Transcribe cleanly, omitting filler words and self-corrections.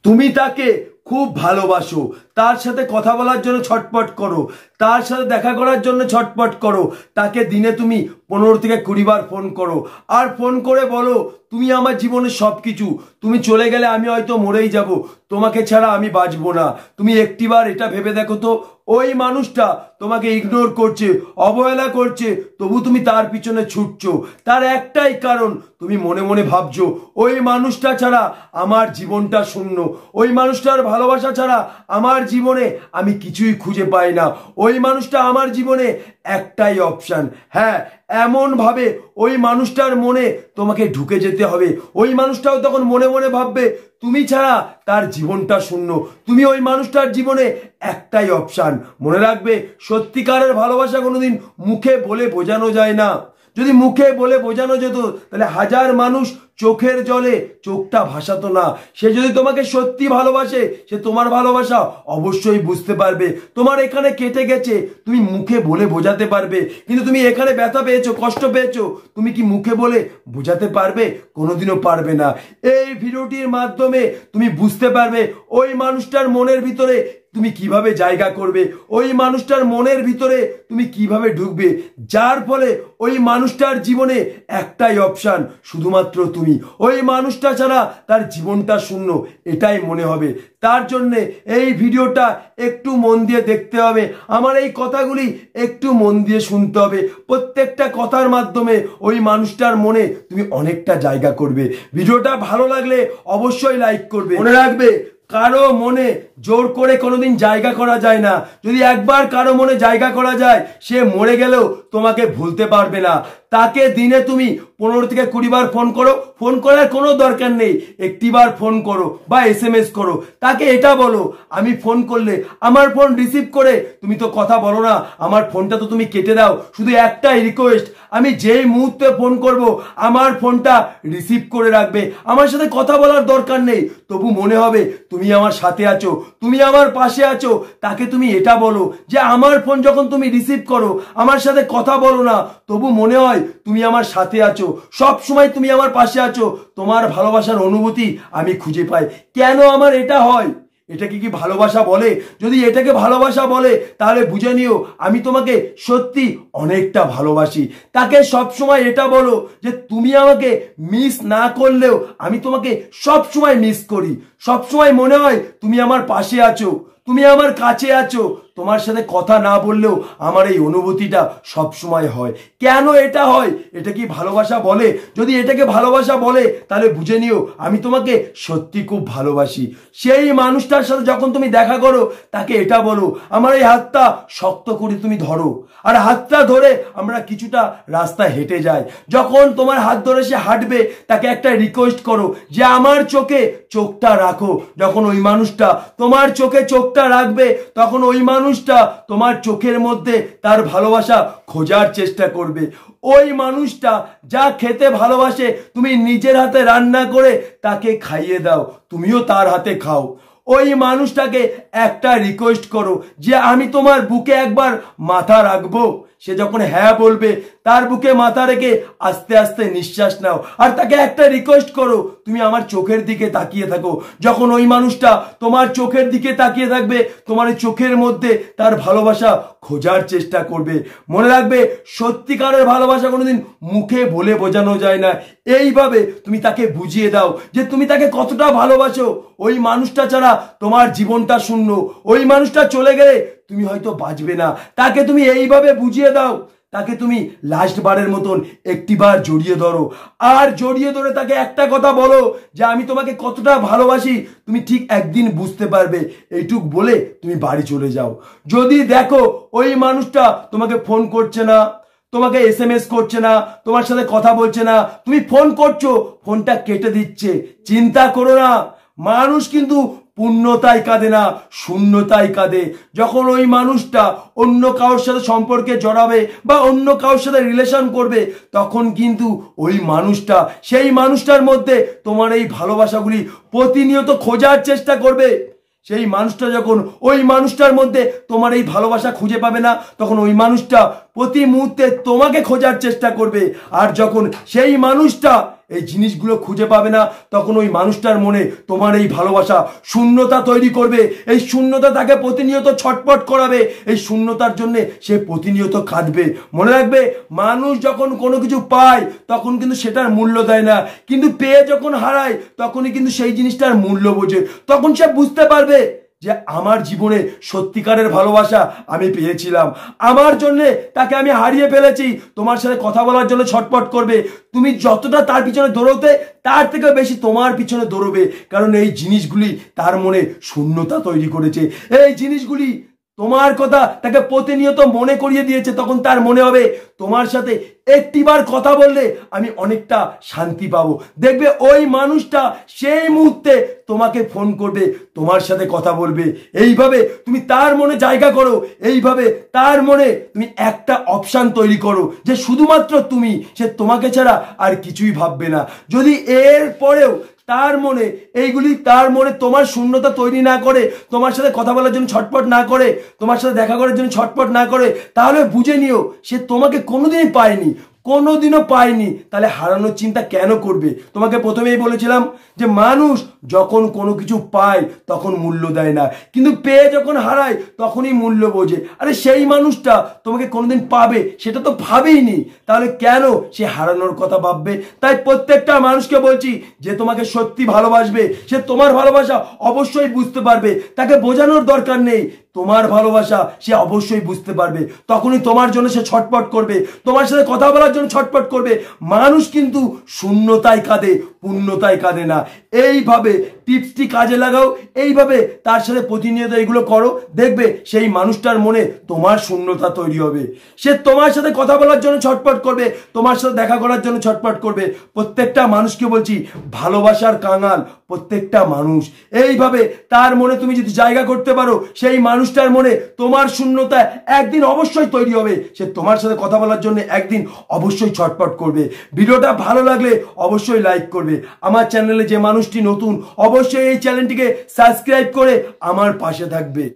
তুমি তাকে খুব ভালোবাসো, তার সাথে কথা বলার জন্য ছটপট করো, তার সাথে দেখা করার জন্য ছটপট করো, তাকে দিনে তুমি 15 থেকে 20 বার ফোন করো, আর ফোন করে বলো তুমি আমার জীবনের সবকিছু, তুমি চলে গেলে আমি হয়তো মরেই যাব, তোমাকে ছাড়া আমি বাঁচবো না। তুমি একটিবার এটা ভেবে দেখো তো, ওই মানুষটা তোমাকে ইগনোর করছে, অবহেলা করছে, তবু তুমি তার পিছনে ছুটছো। তার একটাই কারণ, তুমি মনে মনে ভাবছো ওই মানুষটা ছাড়া আমার জীবনটা শূন্য, ওই মানুষটার ভালোবাসা ছাড়া আমার জীবনে আমি কিছুই খুঁজে পাই না, ওই মানুষটা আমার জীবনে একটাই অপশন। হ্যাঁ, এমন ভাবে ওই মানুষটার মনে তোমাকে ঢুকে যেতে হবে। ওই মানুষটাও তখন মনে মনে ভাববে তুমি ছাড়া তার জীবনটা শূন্য, তুমি ওই মানুষটার জীবনে একটাই অপশন। মনে রাখবে, সত্যিকারের ভালোবাসা কোনোদিন মুখে বলে বোঝানো যায় না। যদি মুখে বলে বোঝানো যেত তাহলে হাজার মানুষ চোখের জলে চোখটা ভাসাতো না। সে যদি তোমাকে সত্যি ভালোবাসে, সে তোমার ভালোবাসা অবশ্যই বুঝতে পারবে। তোমার এখানে কেটে গেছে, তুমি মুখে বলে বোঝাতে পারবে, কিন্তু তুমি এখানে ব্যথা পেয়েছো, কষ্ট পেয়েছো, তুমি কি মুখে বলে বোঝাতে পারবে? কোনোদিনও পারবে না। এই ভিডিওটির মাধ্যমে তুমি বুঝতে পারবে ওই মানুষটার মনের ভিতরে তুমি কিভাবে জায়গা করবে, ওই মানুষটার মনের ভিতরে তুমি কিভাবে ঢুকবে, যার ফলে ওই মানুষটার জীবনে একটাই অপশন, শুধুমাত্র তুমি। ওই মানুষটা ছাড়া তার জীবনটা শূন্য, এটাই মনে হবে। তার জন্যে এই ভিডিওটা একটু মন দিয়ে দেখতে হবে, আমার এই কথাগুলি একটু মন দিয়ে শুনতে হবে। প্রত্যেকটা কথার মাধ্যমে ওই মানুষটার মনে তুমি অনেকটা জায়গা করবে। ভিডিওটা ভালো লাগলে অবশ্যই লাইক করবে। মনে রাখবে, কারো মনে জোর করে কোনোদিন জায়গা করা যায় না। যদি একবার কারো মনে জায়গা করা যায়, সে মরে গেলেও তোমাকে ভুলতে পারবে না। তাকে দিনে তুমি 15 থেকে 20 বার ফোন করো, ফোন করার কোনো দরকার নেই, একটিবার ফোন করো বা SMS করো। তাকে এটা বলো, আমি ফোন করলে আমার ফোন রিসিভ করে তুমি তো কথা বলো না, আমার ফোনটা তো তুমি কেটে দাও। শুধু একটাই রিকোয়েস্ট, আমি যেই মুহূর্তে ফোন করব আমার ফোনটা রিসিভ করে রাখবে। আমার সাথে কথা বলার দরকার নেই, তবু মনে হবে তুমি আমার সাথে আছো, তুমি আমার পাশে আছো। তাকে তুমি এটা বলো যে আমার ফোন যখন তুমি রিসিভ করো, আমার সাথে কথা বলো না, তবু মনে হয় তুমি আমার সাথে আছো, সব সময় তুমি আমার পাশে আছো। তোমার ভালোবাসার অনুভূতি আমি খুঁজে পাই। কেন আমার এটা হয়? এটাকে কি ভালোবাসা বলে? যদি এটাকে ভালোবাসা বলে তাহলে বুঝে নিও আমি তোমাকে সত্যি অনেকটা ভালোবাসি। তাকে সব সময় এটা বলো যে তুমি আমাকে মিস না করলেও আমি তোমাকে সব সময় মিস করি, সব সময় মনে হয় তুমি আমার পাশে আছো, তুমি আমার কাছে আছো। তোমার সাথে কথা না বললেও আমার এই অনুভূতিটা সব সময় হয়। কেন এটা হয়? এটা কি ভালোবাসা বলে? যদি এটাকে ভালোবাসা বলে তাহলে বুঝে নিও আমি তোমাকে সত্যি খুব ভালোবাসি। সেই মানুষটার সাথে যখন তুমি দেখা করো, তাকে এটা বলো আমার এই হাতটা শক্ত করে তুমি ধরো, আর হাতটা ধরে আমরা কিছুটা রাস্তা হেঁটে যাই। যখন তোমার হাত ধরে সে হাঁটবে, তাকে একটা রিকোয়েস্ট করো যে আমার চোখে চোখটা রাখো। যখন ওই মানুষটা তোমার চোখে চোখটা রাখবে, তখন ওই মানুষটা তোমার চোখের মধ্যে তার ভালোবাসা খোঁজার চেষ্টা করবে। ওই মানুষটা যা খেতে ভালোবাসে, তুমি নিজের হাতে রান্না করে তাকে খাইয়ে দাও, তুমিও তার হাতে খাও। ওই মানুষটাকে একটা রিকোয়েস্ট করো যে আমি তোমার বুকে একবার মাথা রাখবো। সে যখন হ্যাঁ বলবে, তার বুকে মাথা রেখে আস্তে আস্তে নিঃশ্বাস নাও, আর তাকে একটা রিকোয়েস্ট করো তুমি আমার চোখের দিকে তাকিয়ে থাকো। যখন ওই মানুষটা তোমার চোখের দিকে তাকিয়ে থাকবে, তোমার চোখের মধ্যে তার ভালোবাসা খোঁজার চেষ্টা করবে। মনে রাখবে, সত্যিকারের ভালোবাসা কোনোদিন মুখে বলে বোঝানো যায় না। এইভাবে তুমি তাকে বুঝিয়ে দাও যে তুমি তাকে কতটা ভালোবাসো। ওই মানুষটা ছাড়া তোমার জীবনটা শূন্য, ওই মানুষটা চলে গেলে তুমি হয়তো বাঁচবে না। তাকে তুমি এইভাবে বুঝিয়ে দাও। তাকে তুমি লাস্ট বারের মতন একটিবার জড়িয়ে ধরো, আর জড়িয়ে ধরে তাকে একটা কথা বলো যে আমি তোমাকে কতটা ভালোবাসি, তুমি ঠিক একদিন বুঝতে পারবে। এইটুক বলে তুমি বাড়ি চলে যাও। যদি দেখো ওই মানুষটা তোমাকে ফোন করছে না, তোমাকে SMS করছে না, তোমার সাথে কথা বলছে না, তুমি ফোন করছো ফোনটা কেটে দিচ্ছে, চিন্তা করো না। মানুষ কিন্তু পূর্ণতায় কাঁদে না, শূন্যতায় কাঁদে। যখন ওই মানুষটা অন্য কারোর সাথে সম্পর্কে জড়াবে বা অন্য কারোর সাথে রিলেশন করবে, তখন কিন্তু ওই মানুষটা সেই মানুষটার মধ্যে তোমার এই ভালোবাসাগুলি প্রতিনিয়ত খোঁজার চেষ্টা করবে। সেই মানুষটা যখন ওই মানুষটার মধ্যে তোমার এই ভালোবাসা খুঁজে পাবে না, তখন ওই মানুষটা প্রতি মুহূর্তে তোমাকে খোঁজার চেষ্টা করবে। আর যখন সেই মানুষটা এই জিনিসগুলো খুঁজে পাবে না, তখন ওই মানুষটার মনে তোমার এই ভালোবাসা শূন্যতা তৈরি করবে। এই শূন্যতা তাকে প্রতিনিয়ত ছটপট করাবে। এই শূন্যতার জন্য সে প্রতিনিয়ত কাঁদবে। মনে রাখবে, মানুষ যখন কোনো কিছু পায় তখন কিন্তু সেটার মূল্য দেয় না, কিন্তু পেয়ে যখন হারায় তখনই কিন্তু সেই জিনিসটার মূল্য বোঝে। তখন সে বুঝতে পারবে যে আমার জীবনে সত্যিকারের ভালোবাসা আমি পেয়েছিলাম, আমার জন্যে তাকে আমি হারিয়ে ফেলেছি। তোমার সাথে কথা বলার জন্য ছটপট করবে। তুমি যতটা তার পিছনে দৌড়তে, তার থেকে বেশি তোমার পিছনে দৌড়বে, কারণ এই জিনিসগুলি তার মনে শূন্যতা তৈরি করেছে। এই জিনিসগুলি তোমার কথা তাকে প্রতিনিয়ত মনে করিয়ে দিয়েছে। তখন তার মনে হবে তোমার সাথে একটিবার কথা বললে আমি অনেকটা শান্তি পাবো। দেখবে ওই মানুষটা সেই মুহূর্তে তোমাকে ফোন করবে, তোমার সাথে কথা বলবে। এইভাবে তুমি তার মনে জায়গা করো, এইভাবে তার মনে তুমি একটা অপশান তৈরি করো যে শুধুমাত্র তুমি, সে তোমাকে ছাড়া আর কিছুই ভাববে না। যদি এর পরেও তার মনে এইগুলি, তার মনে তোমার শূন্যতা তৈরি না করে, তোমার সাথে কথা বলার জন্য ছটপট না করে, তোমার সাথে দেখা করার জন্য ছটপট না করে, তাহলে বুঝে নিও সে তোমাকে কোনোদিনই পায়নি, কোনোদিনও পায়নি। তাহলে হারানোর চিন্তা কেন করবে? তোমাকে প্রথমেই বলেছিলাম যে মানুষ যখন কোনো কিছু পায় তখন মূল্য দেয় না, কিন্তু পেয়ে যখন হারায় তখনই মূল্য বোঝে। আরে সেই মানুষটা তোমাকে কোনোদিন পাবে সেটা তো ভাবেইনি, তাহলে কেন সে হারানোর কথা ভাববে? তাই প্রত্যেকটা মানুষকে বলছি, যে তোমাকে সত্যি ভালোবাসবে সে তোমার ভালোবাসা অবশ্যই বুঝতে পারবে। তাকে বোঝানোর দরকার নেই, তোমার ভালোবাসা সে অবশ্যই বুঝতে পারবে। তখনই তোমার জন্য সে ছটপট করবে, তোমার সাথে কথা বলার জন্য ছটপট করবে। মানুষ কিন্তু শূন্যতায় কাঁদে, পূর্ণতায় কাঁদে না। এইভাবে টিপসটি কাজে লাগাও, এইভাবে তার সাথে প্রতিনিয়ত এইগুলো করো, দেখবে সেই মানুষটার মনে তোমার শূন্যতা তৈরি হবে। সে তোমার সাথে কথা বলার জন্য ছটপট করবে, তোমার সাথে দেখা করার জন্য ছটপট করবে। প্রত্যেকটা মানুষকে বলছি, ভালোবাসার কাঙাল প্রত্যেকটা মানুষ। এইভাবে তার মনে তুমি যদি জায়গা করতে পারো, সেই মানুষটার মনে তোমার শূন্যতা একদিন অবশ্যই তৈরি হবে। সে তোমার সাথে কথা বলার জন্য একদিন অবশ্যই ছটপট করবে। ভিডিওটা ভালো লাগলে অবশ্যই লাইক করবে। আমার চ্যানেলে যে মানুষটি নতুন, অবশ্যই এই চ্যানেলটিকে সাবস্ক্রাইব করে আমার পাশে থাকবে।